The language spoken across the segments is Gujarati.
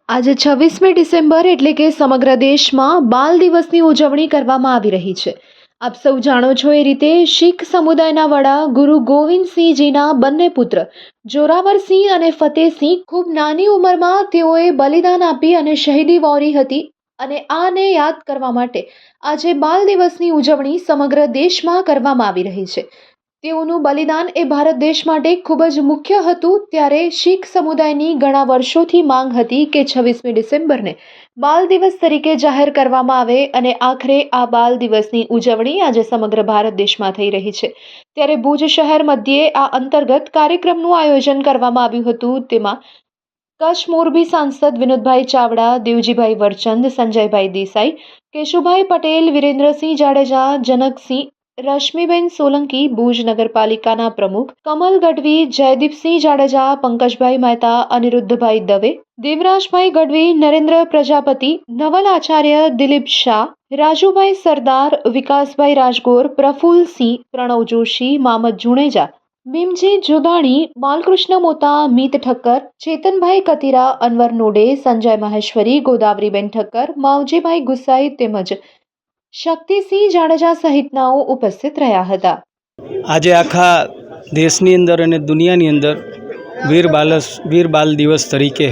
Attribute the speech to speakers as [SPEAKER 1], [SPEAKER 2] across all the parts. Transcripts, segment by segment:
[SPEAKER 1] આજે 26મી ડિસેમ્બર એટલે કે સમગ્ર દેશમાં બાલ દિવસની ઉજવણી કરવામાં આવી રહી છે। આપ સૌ જાણો છો એ રીતે શીખ સમુદાયના વડા ગુરુ ગોવિંદસિંહજીના બંને પુત્ર જોરાવરસિંહ અને ફતેહસિંહ ખૂબ નાની ઉંમરમાં તેઓએ બલિદાન આપી અને શહીદી વહોરી હતી અને આને યાદ કરવા માટે આજે બાલ દિવસની ઉજવણી સમગ્ર દેશમાં કરવામાં આવી રહી છે। તેઓનું બલિદાન એ ભારત દેશ માટે ખૂબ જ મુખ્ય હતું। ત્યારે શીખ સમુદાયની ઘણા વર્ષોથી માંગ હતી કે 26મી ડિસેમ્બરને બાલ દિવસ તરીકે જાહેર કરવામાં આવે અને આખરે આ બાલ દિવસની ઉજવણી આજે સમગ્ર ભારત દેશમાં થઈ રહી છે। ત્યારે ભુજ શહેર મધ્યે આ અંતર્ગત કાર્યક્રમનું આયોજન કરવામાં આવ્યું હતું। તેમાં કચ્છ મોરબી સાંસદ વિનોદભાઈ ચાવડા, દેવજીભાઈ વરચંદ, સંજયભાઈ દેસાઈ, કેશુભાઈ પટેલ, વિરેન્દ્રસિંહ જાડેજા, જનકસિંહ, રશ્મિબેન સોલંકી, ભુજ નગરપાલિકાના પ્રમુખ કમલ ગઢવી, જયદીપસિંહ જાડેજા, પંકજભાઈ મહેતા, અનિરુદ્ધભાઈ દવે, દેવરાજભાઈ ગઢવી, નરેન્દ્ર પ્રજાપતિ, નવલ આચાર્ય, દિલીપ શાહ, રાજુભાઈ સરદાર, વિકાસભાઈ રાજગોર, પ્રફુલ્લસિંહ, પ્રણવ જોશી, મામદ જુણેજા, ભીમજી જોગાણી, બાલકૃષ્ણ મોતા, મીત ઠક્કર, ચેતનભાઈ કતીરા, અનવર નોડે, સંજય મહેશ્વરી, ગોદાવરીબેન ઠક્કર, માવજીભાઈ ગુસાઈ તેમજ શક્તિસિંહ જાડેજા સહિતનાઓ ઉપસ્થિત રહ્યા હતા।
[SPEAKER 2] આજે આખા દેશની અંદર અને દુનિયાની અંદર વીર બાલ દિવસ તરીકે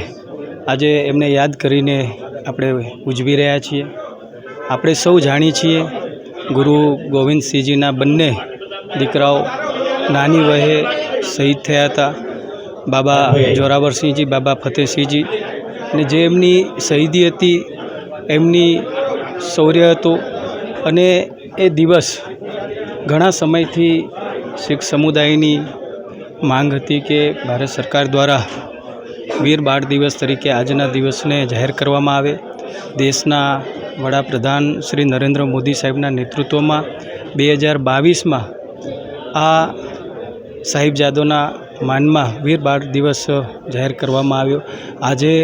[SPEAKER 2] આજે એમને યાદ કરીને આપણે ઉજવી રહ્યા છીએ। આપણે સૌ જાણીએ છીએ ગુરુ ગોવિંદસિંહજીના બંને દીકરાઓ નાની વયે શહીદ થયા હતા, બાબા જોરાવરસિંહજી, બાબા ફતેહસિંહજી, અને જે એમની શહીદી હતી એમની શૌર્ય હતું અને એ દિવસ ઘણા સમયથી શીખ સમુદાયની માંગ હતી કે ભારત સરકાર દ્વારા વીર બાળ દિવસ તરીકે આજના દિવસને જાહેર કરવામાં આવે। દેશના વડાપ્રધાન શ્રી નરેન્દ્ર મોદી સાહેબના નેતૃત્વમાં 2022માં આ સાહિબજાદોના માનમાં વીર બાળ દિવસ જાહેર કરવામાં આવ્યો। આજે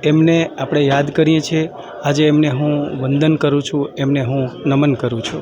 [SPEAKER 2] એમને આપણે યાદ કરીએ છીએ, આજે એમને હું વંદન કરું છું, એમને હું નમન કરું છું।